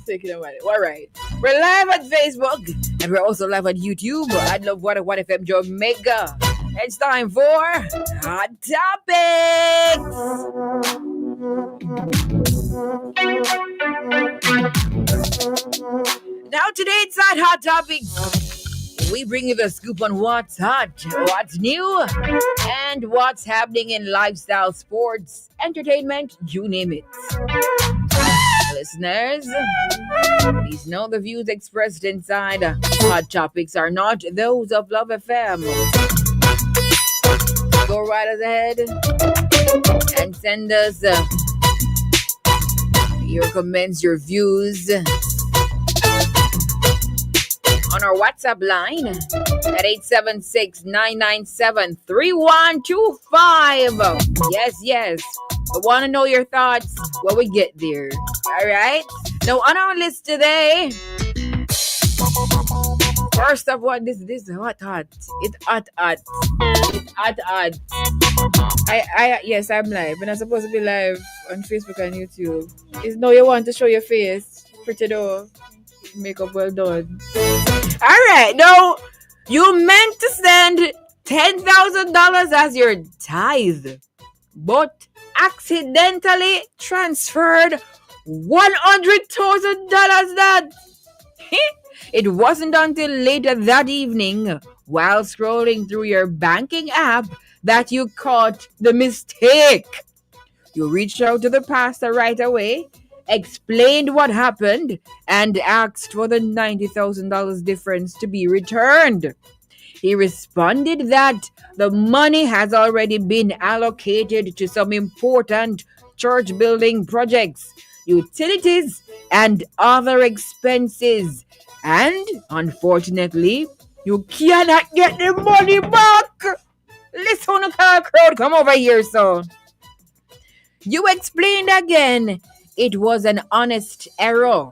Thinking about it. All right. We're live on Facebook and we're also live on YouTube. I love What FM Jamaica. It's time for Hot Topics. Now today it's not Hot Topics. We bring you the scoop on what's hot, what's new, and what's happening in lifestyle, sports, entertainment, you name it. Listeners, please know the views expressed inside Hot Topics are not those of Love FM. Go right ahead and send us your comments, your views on our WhatsApp line at 876-997-3125. Yes. I want to know your thoughts when we get there. All right? Now, on our list today, first of all, this is hot. It's hot. Yes, I'm live. And I'm supposed to be live on Facebook and YouTube. Is no you want to show your face? Pretty though. Makeup well done. All right. Now, you meant to send $10,000 as your tithe, but accidentally transferred $100,000. That it wasn't until later that evening, while scrolling through your banking app, that you caught the mistake. You reached out to the pastor right away, explained what happened, and asked for the $90,000 difference to be returned. He responded that the money has already been allocated to some important church building projects, utilities, and other expenses. And unfortunately, you cannot get the money back. Listen, crowd, come over here, so. You explained again. It was an honest error.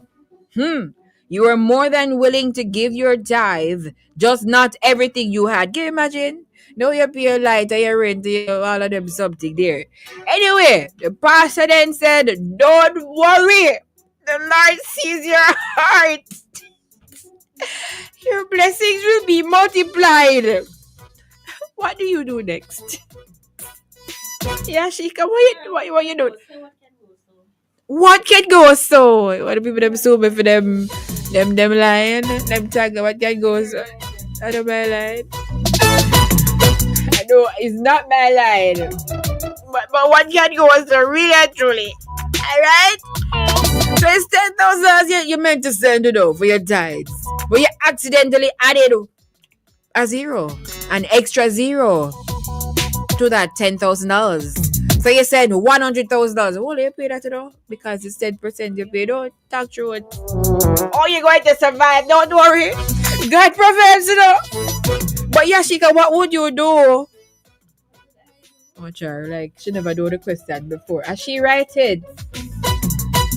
You were more than willing to give your tithe, just not everything you had. Can you imagine? No, you pay your light and your rent, all of them something there. Anyway, the pastor then said, don't worry. The Lord sees your heart. Your blessings will be multiplied. What do you do next? Yeah, Shika, what you do? What can go so? What do people them sue me for them line? Them tag, what can go so? I don't my line. I know it's not my line. But what can go so really and truly? Alright? So it's $10,000 you meant to send it over for your tithes. But you accidentally added a zero, an extra zero to that $10,000. So you said $100,000. Well, you pay that though, because it's 10% you paid. Don't talk through it. Oh, you're going to survive. Don't worry. God provides, But Yashika, what would you do? Oh, Char, like she never do the question before. Has she write it?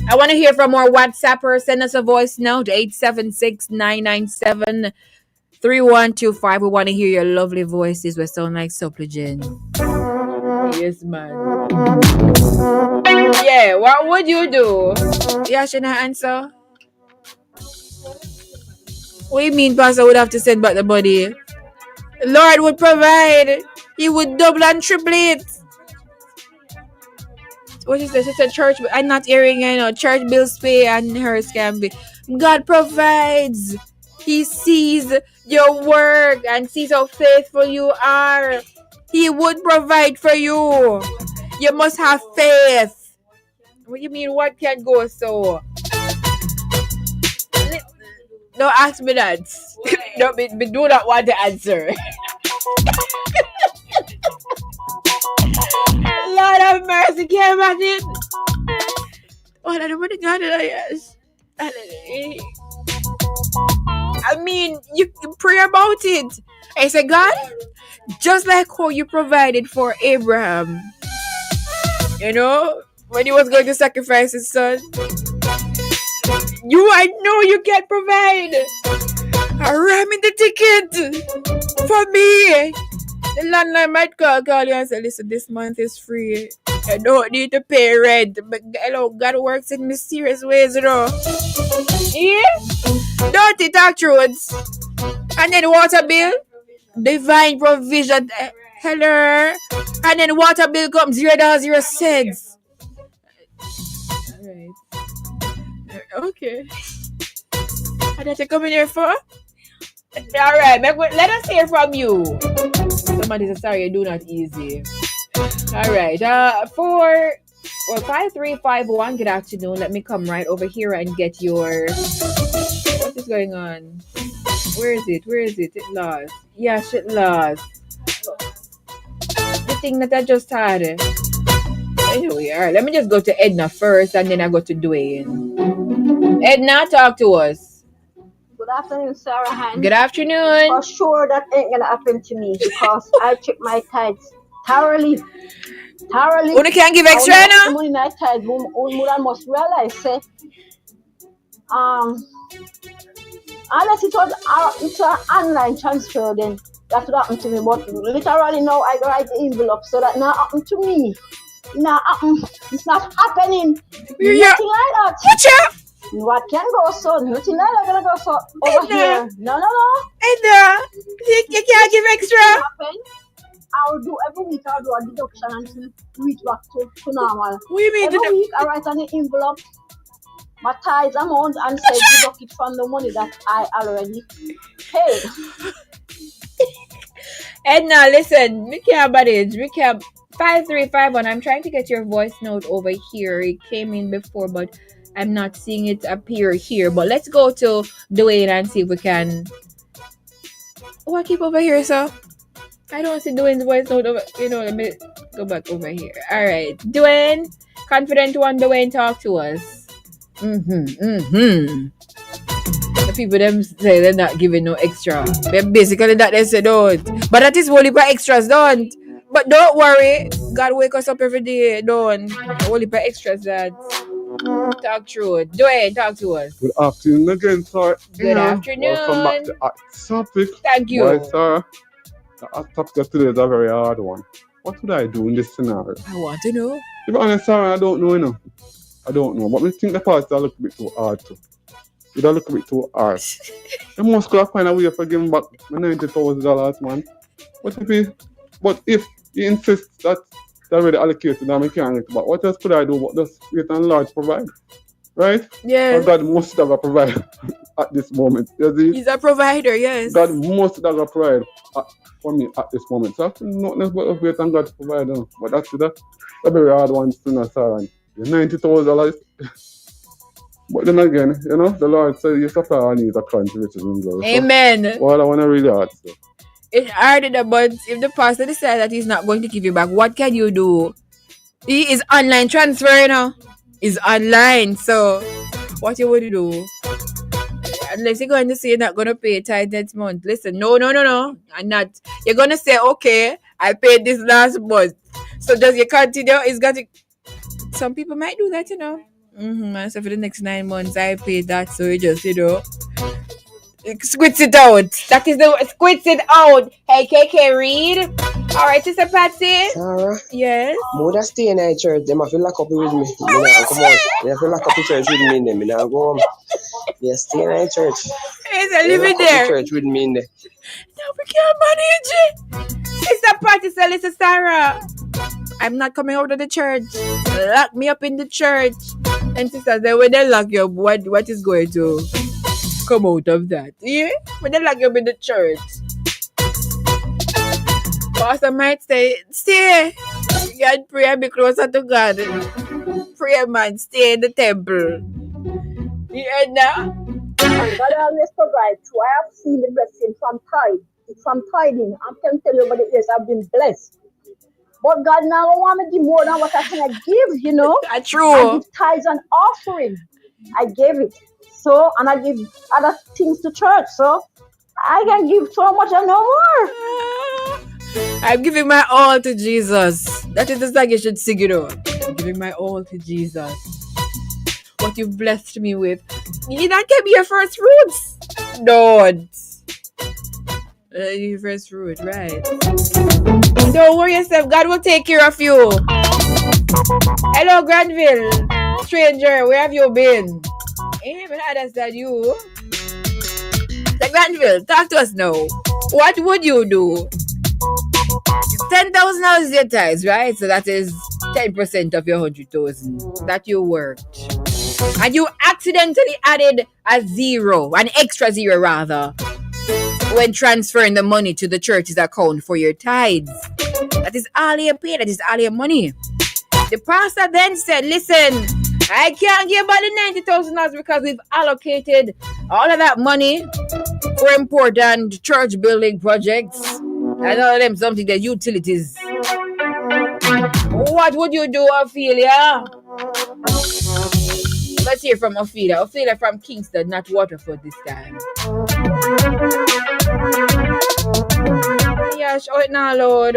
I want to hear from our WhatsApper. Send us a voice note, 876-997-3125. We want to hear your lovely voices. We sound like supplicant. Yes, man. Yeah, what would you do? Yeah, should I answer? What do you mean, Pastor would have to send back the money? Lord would provide. He would double and triple it. What is this? It's a church. I'm not hearing, church bills pay and hers can be. God provides. He sees your work and sees how faithful you are. He would provide for you. You must have faith. What do you mean? What can go so? Don't ask me that. We do not want to answer. Lord of mercy, can you imagine? Oh, I don't want to go to that. I mean, you pray about it. I say, God, just like how you provided for Abraham, when he was going to sacrifice his son, I know you can provide. Ram in the ticket for me. The landlord might call you and say, listen, this month is free. You don't need to pay rent. But hello, God works in mysterious ways, you know. Yeah? Dirty tax roads. And then water bill. Divine provision. Hello. And then water bill comes $0.0. Alright. Okay. And that you come in here for? Alright, let us hear from you. Somebody says, sorry, you do not easy. Alright, 5351, good afternoon. Let me come right over here and get your... What is going on? Where is it? It lost. Yes, it lost. The thing that I just had. Anyway, alright, let me just go to Edna first and then I go to Dwayne. Edna, talk to us. Good afternoon, Sarah Han. Good afternoon. For sure that ain't gonna happen to me because I check my tithes thoroughly. You can't give extra now? Money my tithes, I must realize, say, unless it's an online transfer, then that would happen to me. But literally now I write the envelope so that not happen to me. It's not happening. Nothing like that. What can go so? Nothing like that gonna go so over here. No. Edna, you can't give extra. I will do every week. I'll do a deduction until reach back to normal. What do you mean? Every week I write on the envelope my tithes amount and say deduct it from the money that I already paid. Edna, listen, we can't manage. 5351. I'm trying to get your voice note over here. It came in before, but I'm not seeing it appear here. But let's go to Dwayne and see if we can. Oh, I keep over here, so I don't see Dwayne's voice note over. Let me go back over here. All right, Dwayne, confident one. Dwayne, talk to us. The people them say they're not giving no extra. They're basically that they say don't. But that is only for extras, don't. But don't worry. God wake us up every day. Don't. Only for extras that. Talk true. Dwayne, talk to us. Good afternoon again, sir. Good afternoon. Welcome back to Hot Topic. Thank you. Right, sir. The Hot Topic today is a very hard one. What would I do in this scenario? I want to know. To be honest, sir, I don't know, I don't know. But we think the part is a little bit too hard too. It's a little bit too hard. You must find a way for giving back my $90,000, man. But if he insists that it's already allocated and I can't get it back, what else could I do but just wait and Lord provide? Right? Yes. God must have a provider at this moment. You see? He's a provider, yes. God must have a provider for me at this moment. So I can not necessarily wait and God to provide. But that's a very hard one to know, sir. And $90,000. But then again, the Lord said you supply our needs according to riches and glory. Amen. So, well, I want to really ask you. It's hard, but if the pastor decides that he's not going to give you back, what can you do? He is online transfer, He's online, so what you would do? Unless you're going to say you're not going to pay tithe next month. Listen, no. I'm not. You're going to say, okay, I paid this last month. So does you continue? It's got to... Some people might do that, And so for the next 9 months, I paid that. So you just, squits it out. That is the squits it out. Hey, KK Reed. All right, Sister Patsy. Sarah? Yes? More that stay in the church, they have to lock up with me. Come on. They have to lock up the church with me in them. I go home. They stay in the church. Yes, I live in there. The church with me in there. No, we can't manage it. Sister Patsy said, listen, Sarah, I'm not coming out of the church. Lock me up in the church. And sister said, when they lock you up, what is going to come out of that? Yeah? When they lock you up in the church. Pastor might say, stay. You can pray and be closer to God. Pray, man. Stay in the temple. You heard now? God always provide. So I have seen the blessing from tithe. It's from tithing. I can tell you over the years I've been blessed. But God now want me to give more than what I can give, That's true. I give tithes and offering. I gave it. So, and I give other things to church. So, I can give so much and no more. I'm giving my all to Jesus. That is the song you should sing, I'm giving my all to Jesus. What you've blessed me with. You did not give me your first fruits. Don't. You first fruit, right? Don't worry yourself. God will take care of you. Hello, Granville. Stranger, where have you been? I even understand you. Like Granville, talk to us now. What would you do? $10,000 is your tithes, right? So that is 10% of your 100,000 that you worked. And you accidentally added a zero, an extra zero rather, when transferring the money to the church's account for your tithes. That is all you pay, that is all your money. The pastor then said, listen, I can't give back the $90,000 because we've allocated all of that money for important church building projects. And all of them something that utilities. What would you do, Ophelia? Let's hear from Ophelia. Ophelia from Kingston, not Waterford this time. Yeah, show it now, Lord.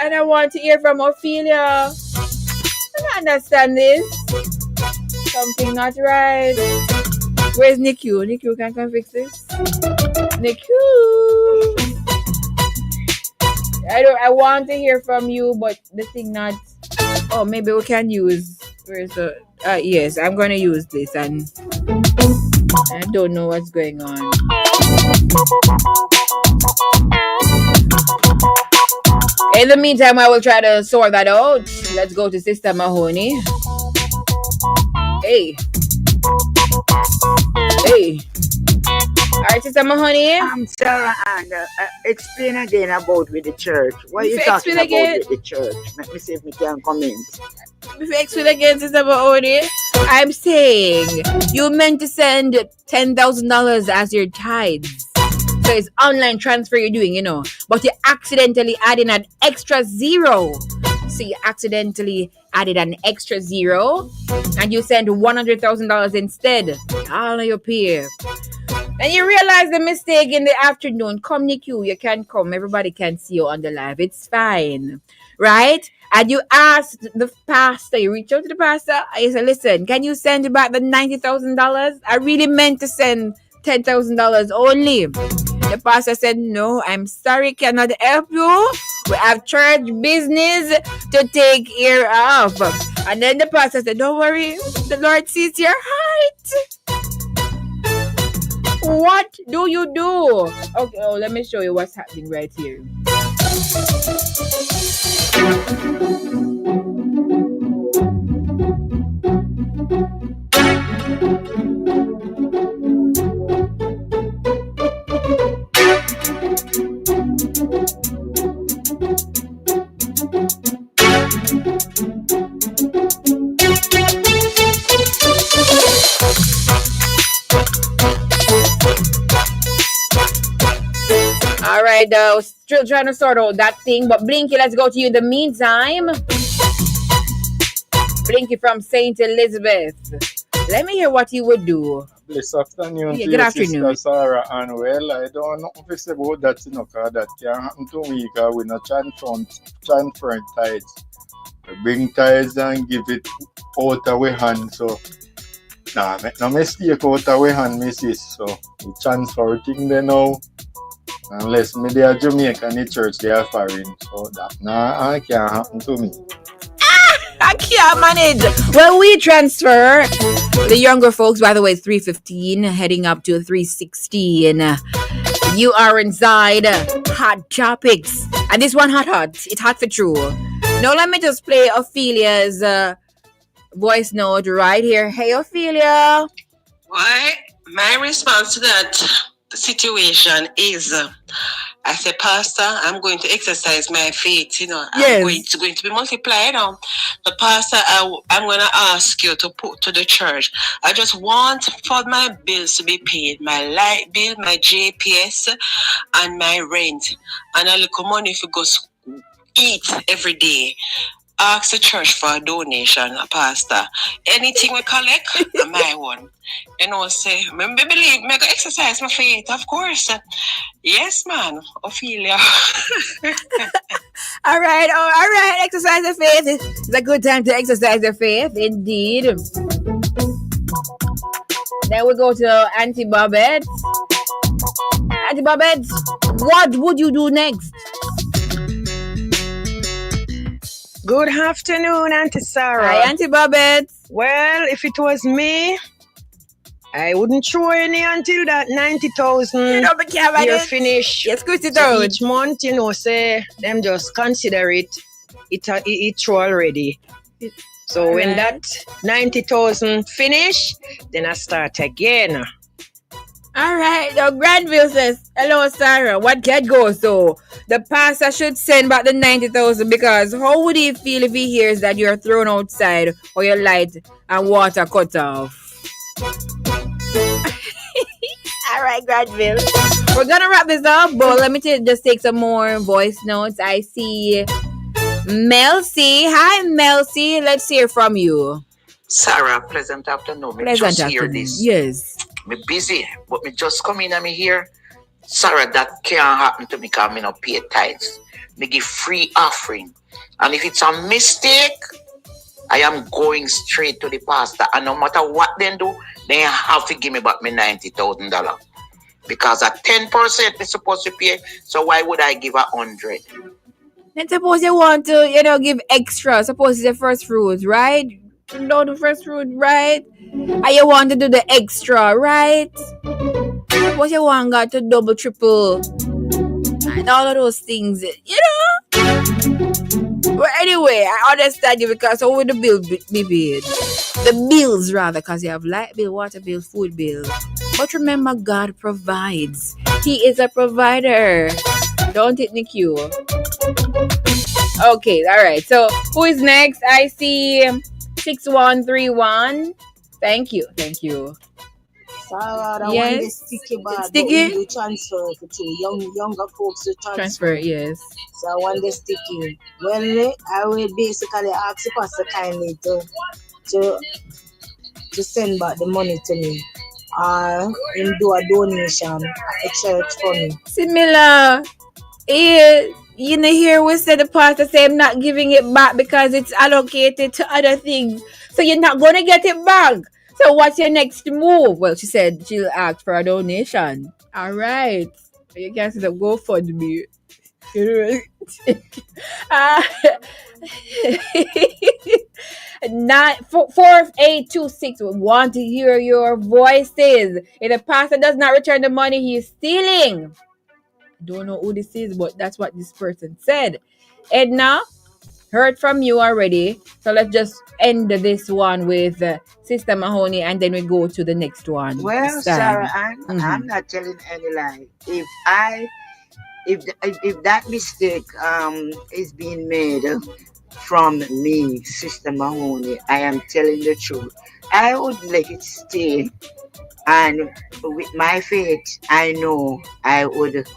And I want to hear from Ophelia. I don't understand this. Something not right. Where's Niku? Niku can come fix this. Niku. I want to hear from you, but the thing not. Oh, maybe we can use. Where's the? Yes, I'm gonna use this, and I don't know what's going on. In the meantime, I will try to sort that out. Let's go to Sister Mahoney. Hey. Alright, Sister Mahoney. I'm Sarah Ann. Explain again about with the church. What are you talking about with the church? Let me see if we can comment. Explain again, Sister Mahoney. I'm saying you meant to send $10,000 as your tithes. So it's online transfer you're doing, but you accidentally added an extra zero. So you accidentally added an extra zero and you send $100,000 instead. All of your pay. And you realize the mistake in the afternoon. Come, Niku, you can come. Everybody can see you on the live. It's fine. Right? And you asked the pastor, you reach out to the pastor, and you said, listen, can you send back the $90,000? I really meant to send $10,000 only. The pastor said, no, I'm sorry, cannot help you. We have church business to take care of. And then the pastor said, don't worry, the Lord sees your heart. What do you do? Okay, let me show you what's happening right here. All right, still trying to sort out that thing, but Blinky, let's go to you in the meantime. Blinky from St. Elizabeth. Let me hear what you would do. Bless afternoon Yeah, to good you, afternoon. Sister Sarah Ann. Well, I don't know if it's about that, because that can happen to me, because we not transfer tithes. We bring tithes and give it out of our hand, so make no mistake out of our hand, missus. So we transfer thing there now. Unless me they are Jamaican in the church, they are foreign. So that can't happen to me. I can't manage. Well, we transfer the younger folks, by the way, 315 heading up to 316. You are inside Hot Topics. And this one hot. It's hot for true. Now let me just play Ophelia's voice note right here. Hey, Ophelia. Why? My response to that situation is, I say, Pastor, I'm going to exercise my faith. Yes. I'm going to be multiplied. The pastor, I'm going to ask you to put to the church. I just want for my bills to be paid, my light bill, my JPS, and my rent, and a little money if you go eat every day. Ask the church for a donation, a pastor. Anything we collect, my one. Say, me believe, me go exercise my faith, of course. Yes, man, Ophelia. All right. Exercise your faith. It's a good time to exercise your faith, indeed. Then we go to Auntie Bobette. Auntie Babette, what would you do next? Good afternoon, Auntie Sarah. Hi, Auntie Babette. Well, if it was me, I wouldn't throw any until that 90,000 year finish. Yes, Christy so each month, say them just consider it through already. So when that 90,000 finish, then I start again. All right, now Granville says, hello, Sarah. What can go? So the pastor should send back the 90,000 because how would he feel if he hears that you're thrown outside or your light and water cut off? All right, Granville. We're gonna wrap this up, but let me just take some more voice notes. I see Melcy. Hi, Melcy. Let's hear from you. Sarah, pleasant afternoon. Pleasant afternoon. Hear this. Yes. Me busy, but me just come in and me here. Sarah, that can't happen to me because me not pay tithes. Me give free offering. And if it's a mistake, I am going straight to the pastor. And no matter what they do, they have to give me back my $90,000. Because at 10% me supposed to pay. So why would I give 100? Then suppose you want to, give extra. Suppose it's the first fruit, right? No, the first fruit, right? And you want to do the extra, right? Suppose you want got to double, triple, and all of those things, But anyway, I understand you because how would the bill be paid? The bills, rather, because you have light bill, water bill, food bill. But remember, God provides. He is a provider. Don't hit the queue. Okay, all right. So, who is next? I see 6131. Thank you. Sarah, yes. The sticky bag, sticky? You transfer it to younger folks to transfer. Yes. So I want the sticky. Well, I will basically ask the pastor kindly to send back the money to me. Or him do a donation at the church for me. Similar. Here we said the pastor say I'm not giving it back because it's allocated to other things. So you're not going to get it back. So what's your next move? Well, she said she'll ask for a donation. All right. You can see the GoFundMe. 4826 want to hear your voices. If the pastor does not return the money, he is stealing. Don't know who this is, but that's what this person said. Edna, heard from you already. So let's just end this one with Sister Mahoney, and then we go to the next one. Well, Sarah, I'm not telling any lie. If that mistake is being made from me, Sister Mahoney, I am telling the truth. I would let it stay, and with my faith, I know I would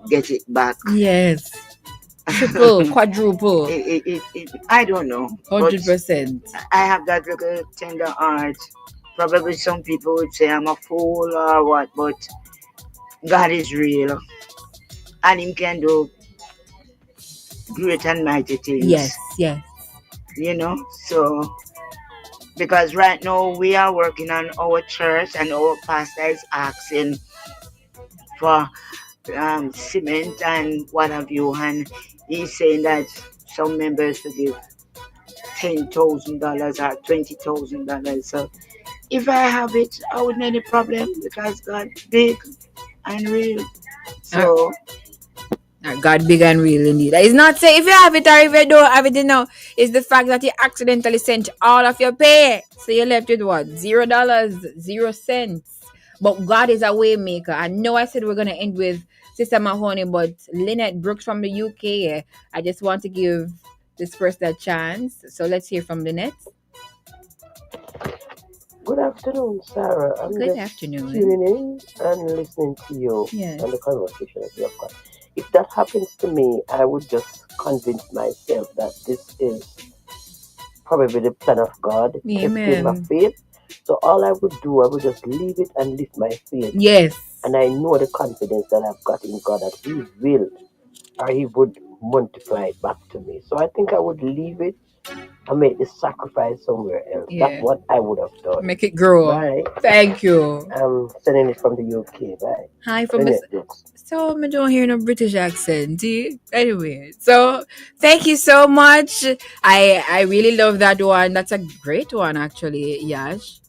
get it back. Yes. Triple, quadruple. I don't know. 100%. I have that little tender heart. Probably some people would say I'm a fool or what, but God is real. And Him can do great and mighty things. Yes. So because right now we are working on our church and our pastor is asking for cement and what have you, and he's saying that some members to give $10,000 or $20,000. So if I have it, I wouldn't have any problem because God big and real. So God big and real indeed. It's not say if you have it or if you don't have it, it's the fact that you accidentally sent all of your pay. So you're left with what? $0, 0 cents. But God is a way maker. I know I said we're gonna end with Sister Mahoney, but Lynette Brooks from the UK. I just want to give this person a chance. So let's hear from Lynette. Good afternoon, Sarah. I'm Good just afternoon. tuning in and listening to you Yes. and the conversation that you have got. If that happens to me, I would just convince myself that this is probably the plan of God. Just give my faith. So all I would do, I would just leave it and lift my faith. Yes. And I know the confidence that I've got in God that He will, or He would multiply it back to me. So I think I would leave it and make the sacrifice somewhere else. Yeah. That's what I would have done. Make it grow. Bye. Thank you. I'm sending it from the UK. Bye. Hi from Bye, Miss. Netflix. So I don't hear no British accent. Anyway, so thank you so much. I really love that one. That's a great one, actually. Yash.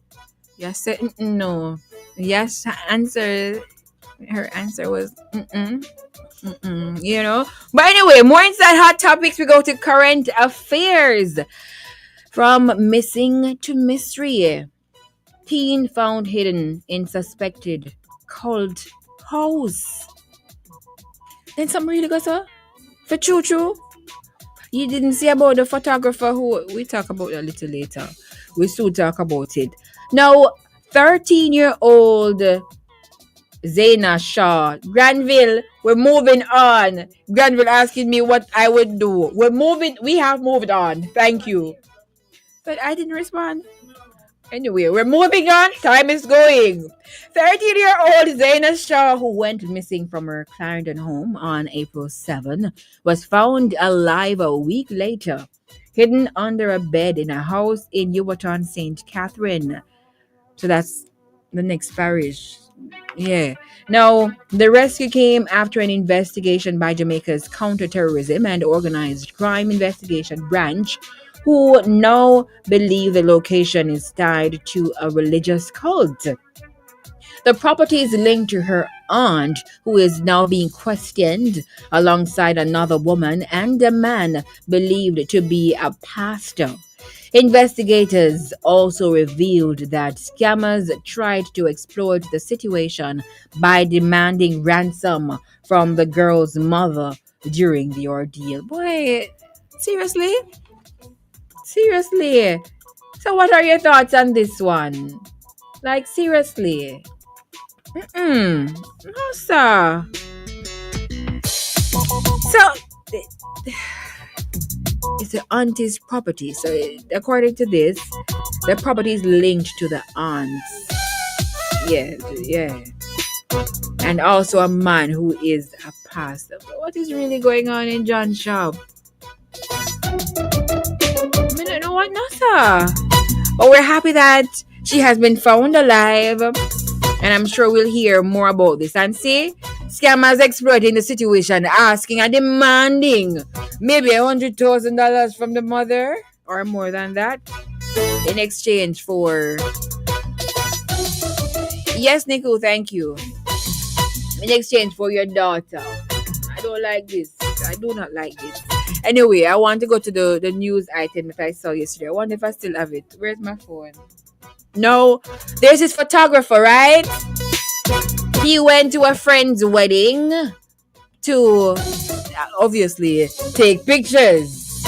Yes, said no. Yes, her answer was you know. But anyway, more inside hot topics. We go to current affairs. From missing to mystery. Teen found hidden in suspected cult house. Then some really goes for choo. You didn't see about the photographer who we talk about a little later. We still talk about it. Now, 13-year-old Zaina Shaw, Granville, we're moving on. Granville asking me what I would do. We have moved on. Thank you. But I didn't respond. Anyway, we're moving on. Time is going. 13-year-old Zaina Shaw, who went missing from her Clarendon home on April 7, was found alive a week later, hidden under a bed in a house in Yubaton, St. Catherine. So that's the next parish. Yeah. Now, the rescue came after an investigation by Jamaica's Counterterrorism and Organized Crime Investigation Branch, who now believe the location is tied to a religious cult. The property is linked to her aunt, who is now being questioned alongside another woman and a man believed to be a pastor. Investigators also revealed that scammers tried to exploit the situation by demanding ransom from the girl's mother during the ordeal. Boy, seriously? Seriously. So what are your thoughts on this one? Like, seriously. No, sir. So, it's the auntie's property. So, according to this, the property is linked to the aunts. Yeah. And also a man who is a pastor. But what is really going on in John's shop? I don't know what, no, sir. But we're happy that she has been found alive. And I'm sure we'll hear more about this. And see, scammers exploiting the situation, asking and demanding maybe $100,000 from the mother or more than that in exchange for. Yes, Nico, thank you. In exchange for your daughter. I don't like this. I do not like this. Anyway, I want to go to the news item that I saw yesterday. I wonder if I still have it. Where's my phone? No, there's this photographer, right? He went to a friend's wedding to obviously take pictures.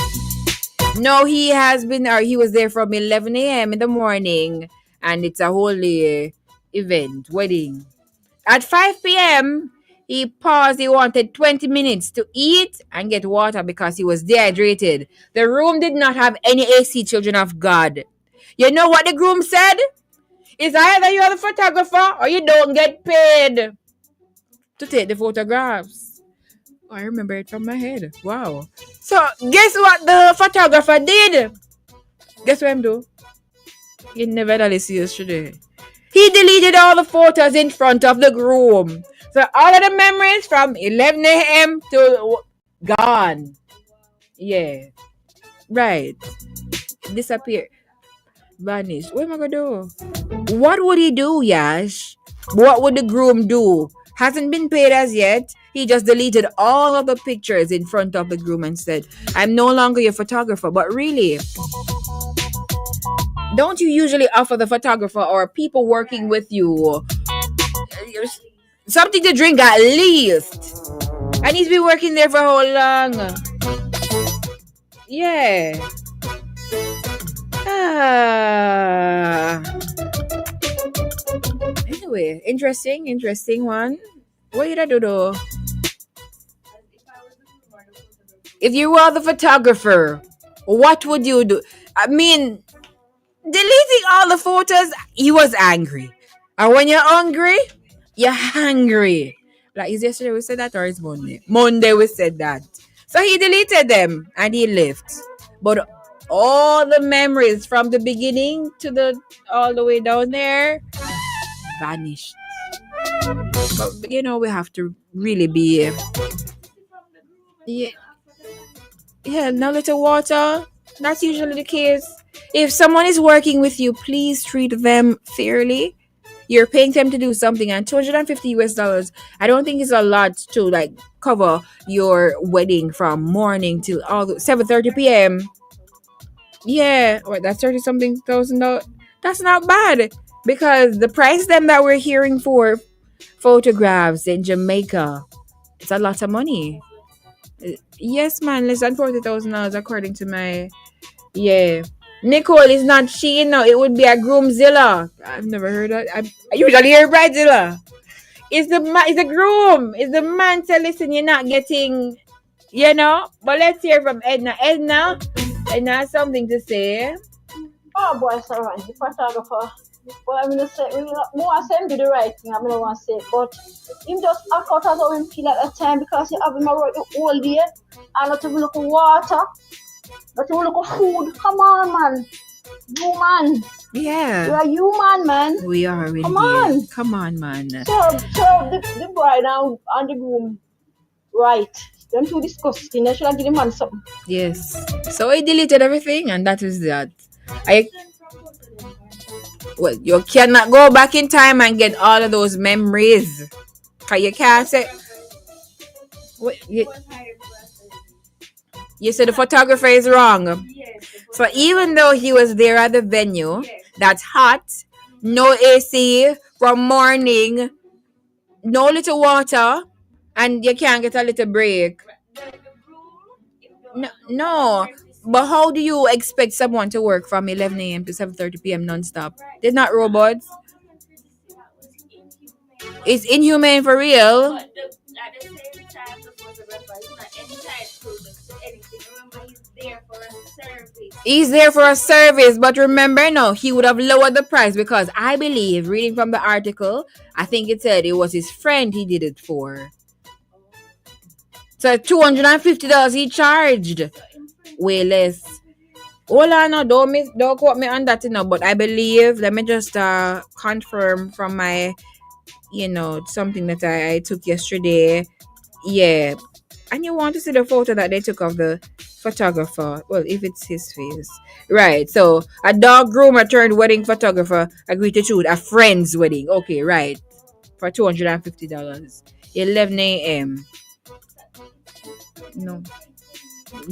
No, he was there from 11 a.m. in the morning, and it's a holy event, wedding. At 5 p.m., he paused. He wanted 20 minutes to eat and get water because he was dehydrated. The room did not have any AC, children of God. You know what the groom said? It's either you're the photographer or you don't get paid to take the photographs. Oh, I remember it from my head. Wow. So, guess what the photographer did? Guess what I'm doing? He never done see yesterday. He deleted all the photos in front of the groom. So, all of the memories from 11 a.m. to gone. Yeah. Right. Disappeared. Vanished. What am I gonna do? What would he do, Yash? What would the groom do? Hasn't been paid as yet. He just deleted all of the pictures in front of the groom and said, I'm no longer your photographer. But really, don't you usually offer the photographer or people working with you something to drink at least? And he's been working there for how long? Yeah. Anyway, interesting one. What did I do though? If you were the photographer, what would you do? I mean, deleting all the photos, he was angry. And when you're hungry, you're hungry. Like, is yesterday we said that or is Monday? Monday we said that. So he deleted them and he left. But all the memories from the beginning to the all the way down there vanished. But we have to really be yeah, no little water. That's usually the case. If someone is working with you, please treat them fairly. You're paying them to do something, and $250 I don't think is a lot to like cover your wedding from morning till all 7:30 p.m. Yeah, what, that's 30 something thousand dollars. That's not bad because the price them that we're hearing for photographs in Jamaica, it's a lot of money. Yes, man, less than $40,000 according to my Nicole is not she, it would be a groomzilla. I've never heard that. I usually hear bridezilla. It's the groom. It's the man say, listen, you're not getting, But let's hear from Edna. Edna has something to say. Oh boy, sorry, the photographer. Well, I'm gonna say, more I say him do the right thing. I'm gonna want to say, but him just act out as how him feel at that time because he have him around the whole day and not even look for water, not even look for food. Come on, man. You man. Yeah. You're a human, man. We are indeed. Come on, man. So the bride and the groom, right? Them two disgusting. They should have given the man something. Yes. So I deleted everything, and that is that. Well, you cannot go back in time and get all of those memories. Cause you can't say. You said the photographer is wrong. So even though he was there at the venue, that's hot, no AC from morning, no little water, and you can't get a little break. No. But how do you expect someone to work from 11 a.m. to 7:30 p.m. non-stop? They're not robots. It's inhumane for real. But at the same time, the photographer is not entitled to anything. Remember, he's there for a service. He's there for a service, but remember, no, he would have lowered the price because I believe, reading from the article, I think it said it was his friend he did it for. So $250 he charged. Way less. Hold on, no, don't quote me on that, but I believe, let me just confirm from my, something that I took yesterday. Yeah. And you want to see the photo that they took of the photographer. Well, if it's his face. Right. So, a dog groomer turned wedding photographer agreed to shoot a friend's wedding. Okay, right. For $250. 11 a.m. No.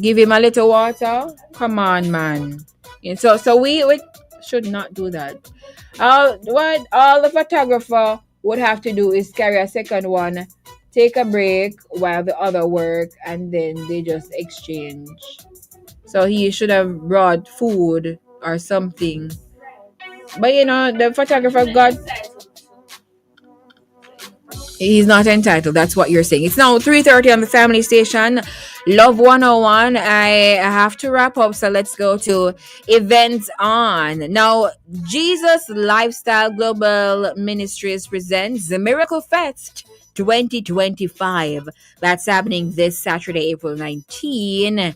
Give him a little water. Come on, man. And so we should not do that. What all the photographer would have to do is carry a second one, take a break while the other work, and then they just exchange. So he should have brought food or something. But the photographer he's not entitled. That's what you're saying. It's now 3:30 on the family station. Love 101. I have to wrap up, so let's go to events on. Now, Jesus Lifestyle Global Ministries presents the Miracle Fest 2025. That's happening this Saturday, April 19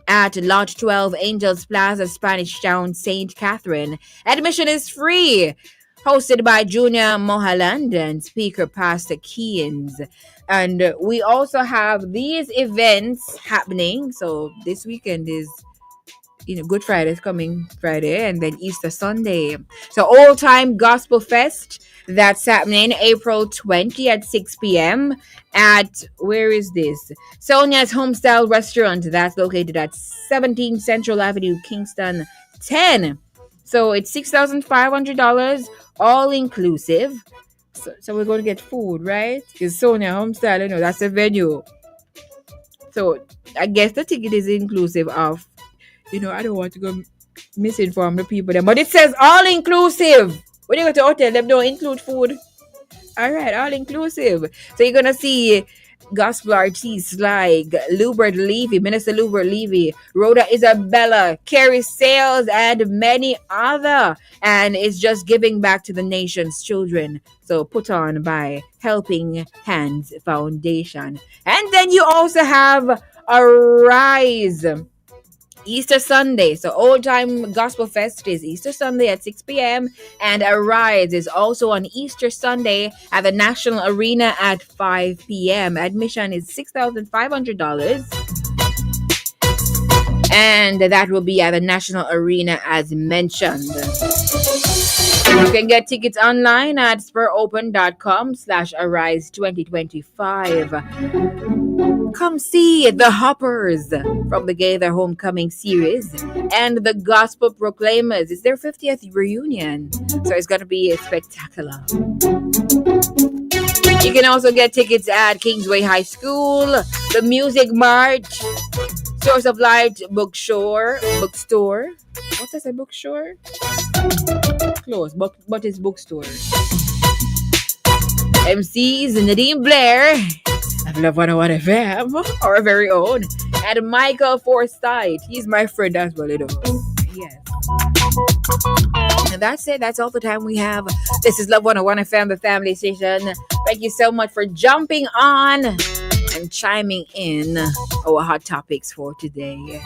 at Lot 12 Angels Plaza, Spanish Town, St. Catherine. Admission is free. Hosted by Junior Mohaland and speaker Pastor Keynes. And we also have these events happening. So this weekend is, Good Friday is coming Friday, and then Easter Sunday. So Old Time Gospel Fest, that's happening April 20 at 6 p.m. at, where is this? Sonia's Homestyle Restaurant. That's located at 17 Central Avenue, Kingston 10. So it's $6,500. All inclusive. So we're going to get food, right? Because Sonia Homestyle, that's the venue. So I guess the ticket is inclusive of, I don't want to go misinform the people there, but it says all inclusive. When you go to hotel, them don't include food. All right, all inclusive. So you're going to see gospel artists like Lubert Levy, Minister Lubert Levy, Rhoda Isabella, Carrie Sales, and many other. And it's just giving back to the nation's children. So put on by Helping Hands Foundation. And then you also have Arise. Easter Sunday. So Old Time Gospel Fest is Easter Sunday at 6 p.m. And Arise is also on Easter Sunday at the National Arena at 5 p.m. Admission is $6,500. And that will be at the National Arena as mentioned. You can get tickets online at spuropen.com/arise2025. Come see the Hoppers from the Gather Homecoming series and the Gospel Proclaimers. It's their 50th reunion, so it's going to be spectacular. You can also get tickets at Kingsway High School, the Music March, Source of Light Bookstore. What does a bookstore? Close, but it's bookstore. MCs Nadine Blair of Love 101 FM, our very own, and Michael Forsyth. He's my friend as well, you know. Yes. And that's it. That's all the time we have. This is Love 101 FM, the family station. Thank you so much for jumping on and chiming in our hot topics for today.